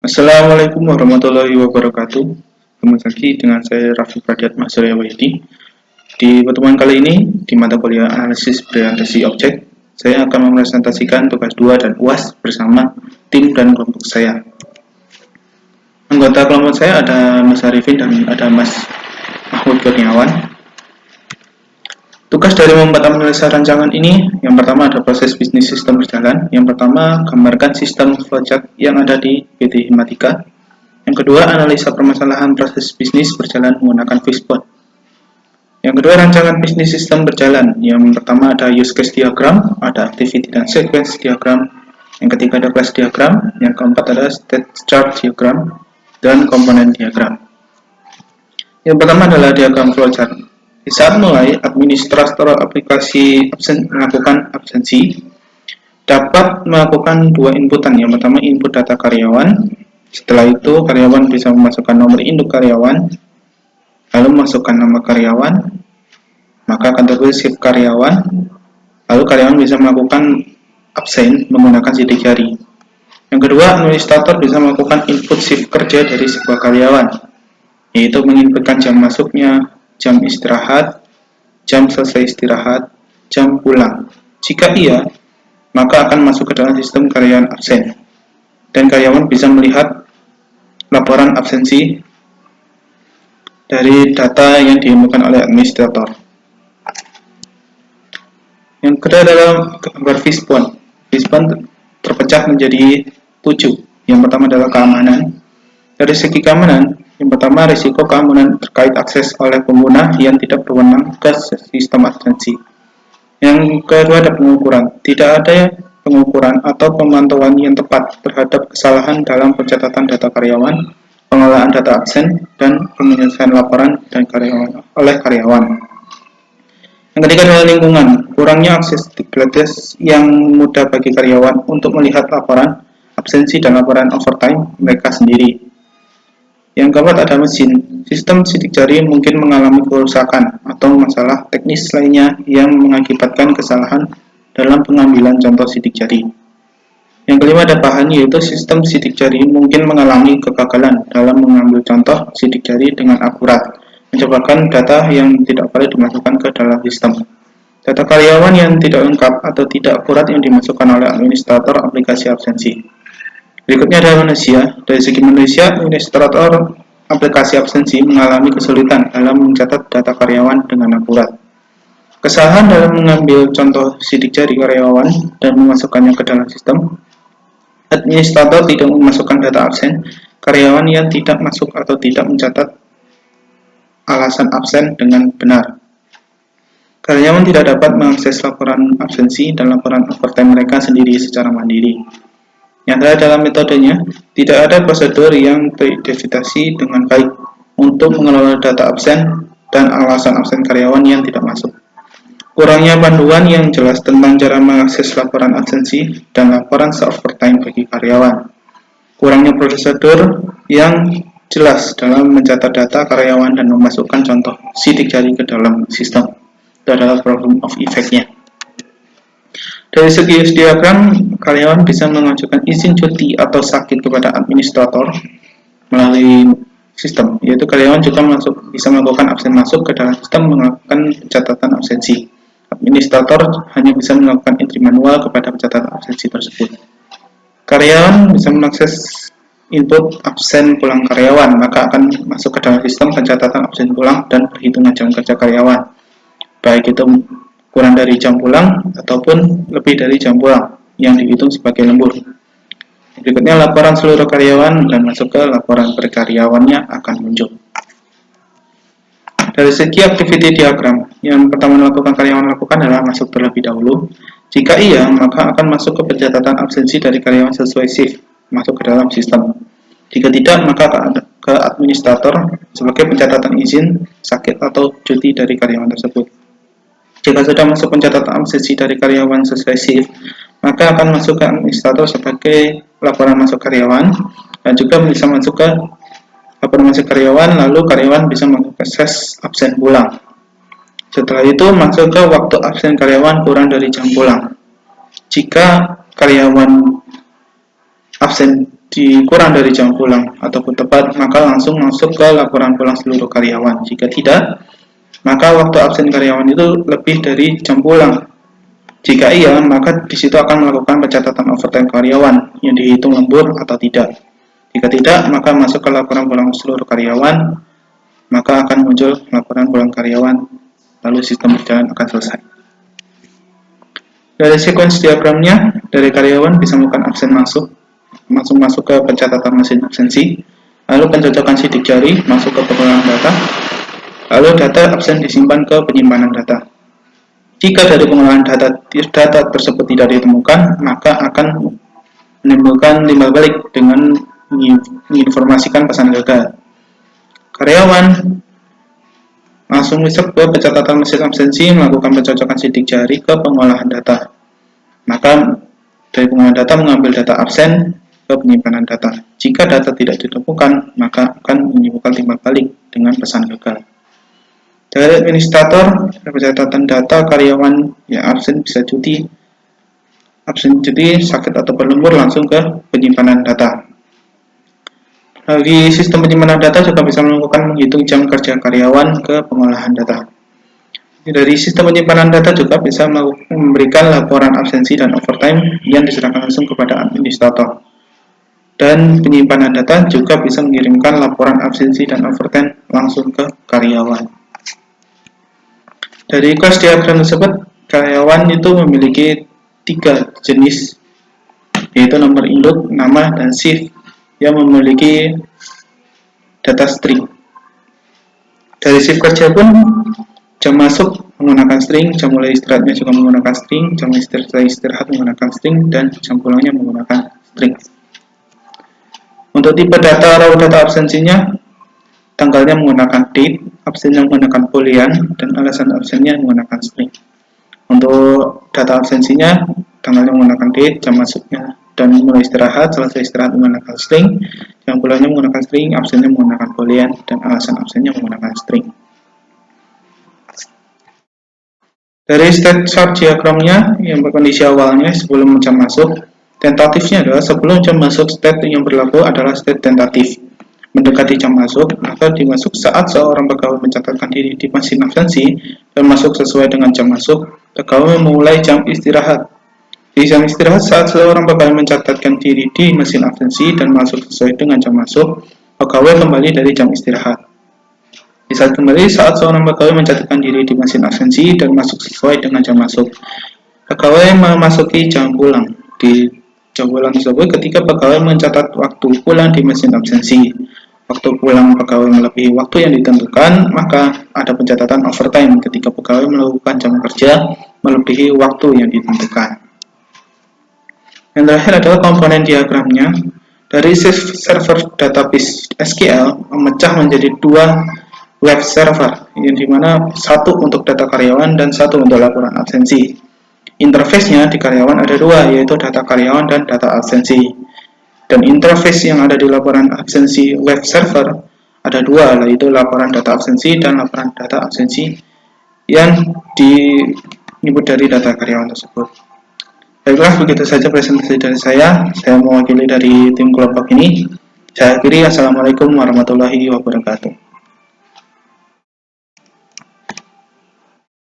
Assalamualaikum warahmatullahi wabarakatuh. Kembali lagi dengan saya Raffi Pradiat Surya Wahyudi. Di pertemuan kali ini, di mata kuliah analisis presentasi objek, saya akan mempresentasikan tugas 2 dan UAS bersama tim dan kelompok saya. Anggota kelompok saya ada Mas Arifin dan ada Mas Mahmud Kurniawan. Tugas dari membuat analisa rancangan ini, yang pertama ada proses bisnis sistem berjalan. Yang pertama, gambarkan sistem flowchart yang ada di PT Himatika. Yang kedua, analisa permasalahan proses bisnis berjalan menggunakan fishbone. Yang kedua, rancangan bisnis sistem berjalan. Yang pertama ada use case diagram, ada activity dan sequence diagram. Yang ketiga ada class diagram. Yang keempat ada state chart diagram dan komponen diagram. Yang pertama adalah diagram flowchart. Di saat mulai, administrator aplikasi melakukan absensi dapat melakukan dua inputan. Yang pertama input data karyawan. Setelah itu karyawan bisa memasukkan nomor induk karyawan, lalu masukkan nama karyawan, maka akan tertulis shift karyawan, lalu karyawan bisa melakukan absen menggunakan sidik jari. Yang kedua, administrator bisa melakukan input shift kerja dari sebuah karyawan, yaitu menginputkan jam masuknya, jam istirahat, jam selesai istirahat, jam pulang. Jika iya, maka akan masuk ke dalam sistem karyawan absen. Dan karyawan bisa melihat laporan absensi dari data yang diinputkan oleh administrator. Yang kedua adalah gambar fishbone. Fishbone terpecah menjadi 7. Yang pertama adalah keamanan. Dari segi keamanan, yang pertama risiko keamanan terkait akses oleh pengguna yang tidak berwenang ke sistem absensi. Yang kedua ada pengukuran. Tidak ada pengukuran atau pemantauan yang tepat terhadap kesalahan dalam pencatatan data karyawan, pengelolaan data absen, dan penyelesaian laporan dan oleh karyawan. Yang ketiga adalah lingkungan. Kurangnya aksesibilitas yang mudah bagi karyawan untuk melihat laporan absensi dan laporan overtime mereka sendiri. Yang keempat ada mesin. Sistem sidik jari mungkin mengalami kerusakan atau masalah teknis lainnya yang mengakibatkan kesalahan dalam pengambilan contoh sidik jari. Yang kelima ada bahan, yaitu sistem sidik jari mungkin mengalami kegagalan dalam mengambil contoh sidik jari dengan akurat, menyebabkan data yang tidak boleh dimasukkan ke dalam sistem. Data karyawan yang tidak lengkap atau tidak akurat yang dimasukkan oleh administrator aplikasi absensi. Berikutnya adalah manusia. Dari segi manusia, administrator aplikasi absensi mengalami kesulitan dalam mencatat data karyawan dengan akurat. Kesalahan dalam mengambil contoh sidik jari karyawan dan memasukkannya ke dalam sistem. Administrator tidak memasukkan data absen karyawan yang tidak masuk atau tidak mencatat alasan absen dengan benar. Karyawan tidak dapat mengakses laporan absensi dan laporan overtime mereka sendiri secara mandiri. Yang terakhir dalam metodenya, tidak ada prosedur yang teridentifikasi dengan baik untuk mengelola data absen dan alasan absen karyawan yang tidak masuk. Kurangnya panduan yang jelas tentang cara mengakses laporan absensi dan laporan overtime bagi karyawan. Kurangnya prosedur yang jelas dalam mencatat data karyawan dan memasukkan contoh sidik jari ke dalam sistem. Itu adalah problem of effect-nya. Dari segi use diagram, karyawan bisa mengajukan izin cuti atau sakit kepada administrator melalui sistem, yaitu karyawan juga bisa melakukan absen masuk ke dalam sistem melakukan pencatatan absensi. Administrator hanya bisa melakukan entry manual kepada pencatatan absensi tersebut. Karyawan bisa mengakses input absen pulang karyawan, maka akan masuk ke dalam sistem pencatatan absen pulang dan perhitungan jam kerja karyawan, baik itu kurang dari jam pulang ataupun lebih dari jam pulang yang dihitung sebagai lembur. Berikutnya laporan seluruh karyawan dan masuk ke laporan per karyawannya akan muncul. Dari segi activity diagram, yang pertama dilakukan karyawan lakukan adalah masuk terlebih dahulu. Jika iya, maka akan masuk ke pencatatan absensi dari karyawan sesuai shift, masuk ke dalam sistem. Jika tidak, maka ke administrator sebagai pencatatan izin, sakit atau cuti dari karyawan tersebut. Jika sudah masuk pencatatan absensi dari karyawan sesuai shift, maka akan masuk ke administrator sebagai laporan masuk karyawan dan juga bisa masuk ke laporan masuk karyawan, lalu karyawan bisa mengakses absen pulang. Setelah itu masuk ke waktu absen karyawan kurang dari jam pulang. Jika karyawan absen kurang dari jam pulang ataupun tepat, maka langsung masuk ke laporan pulang seluruh karyawan. Jika tidak, maka waktu absen karyawan itu lebih dari jam pulang. Jika iya, maka di situ akan melakukan pencatatan overtime karyawan yang dihitung lembur atau tidak. Jika tidak, maka masuk ke laporan pulang seluruh karyawan, maka akan muncul laporan pulang karyawan, lalu sistem berjalan akan selesai. Dari sequence diagramnya, dari karyawan bisa melakukan absen masuk ke pencatatan mesin absensi, lalu pencocokan sidik jari masuk ke pengolahan data, lalu data absen disimpan ke penyimpanan data. Jika dari pengolahan data tersebut tidak ditemukan, maka akan menimbulkan timbal balik dengan menginformasikan pesan gagal. Karyawan langsung masuk ke pencatatan mesin absensi, melakukan pencocokan sidik jari ke pengolahan data. Maka dari pengolahan data mengambil data absen ke penyimpanan data. Jika data tidak ditemukan, maka akan menimbulkan timbal balik dengan pesan gagal. Dari administrator, pencatatan data karyawan yang absen bisa cuti, sakit atau berlembur langsung ke penyimpanan data. Di sistem penyimpanan data juga bisa melakukan menghitung jam kerja karyawan ke pengolahan data. Dari sistem penyimpanan data juga bisa memberikan laporan absensi dan overtime yang diserahkan langsung kepada administrator. Dan penyimpanan data juga bisa mengirimkan laporan absensi dan overtime langsung ke karyawan. Dari kelas diagram tersebut, karyawan itu memiliki 3 jenis, yaitu nomor induk, nama, dan shift yang memiliki data string. Dari shift kerja pun, jam masuk menggunakan string, jam mulai istirahatnya juga menggunakan string, jam istirahat menggunakan string, dan jam pulangnya menggunakan string. Untuk tipe data raw data absensinya, tanggalnya menggunakan date, absennya menggunakan boolean, dan alasan absennya menggunakan string. Untuk data absensinya, tanggalnya menggunakan date, jam masuknya, dan mulai istirahat, selesai istirahat menggunakan string, jam pulangnya menggunakan string, absennya menggunakan boolean, dan alasan absennya menggunakan string. Dari state chart diagramnya, yang berkondisi awalnya sebelum jam masuk, tentatifnya adalah sebelum jam masuk, state yang berlaku adalah state tentatif. Mendekati jam masuk, maka dimasuk saat seorang pegawai mencatatkan diri di mesin absensi dan masuk sesuai dengan jam masuk, pegawai memulai jam istirahat. Di jam istirahat, saat seorang pegawai mencatatkan diri di mesin absensi dan masuk sesuai dengan jam masuk, pegawai kembali dari jam istirahat. Di saat kembali, saat seorang pegawai mencatatkan diri di mesin absensi dan masuk sesuai dengan jam masuk, pegawai memasuki jam pulang. Di jam pulang tersebut, ketika pegawai mencatat waktu pulang di mesin absensi, waktu pulang pegawai melebihi waktu yang ditentukan, maka ada pencatatan overtime ketika pegawai melakukan jam kerja melebihi waktu yang ditentukan. Yang terakhir adalah komponen diagramnya. Dari server database SQL memecah menjadi 2 web server, yang dimana satu untuk data karyawan dan satu untuk laporan absensi. Interface-nya di karyawan ada 2, yaitu data karyawan dan data absensi. Dan interface yang ada di laporan absensi web server ada 2, yaitu laporan data absensi dan laporan data absensi yang diinput dari data karyawan tersebut. Baiklah, begitu saja presentasi dari saya. Saya mewakili dari tim kelompok ini. Saya akhiri, assalamualaikum warahmatullahi wabarakatuh.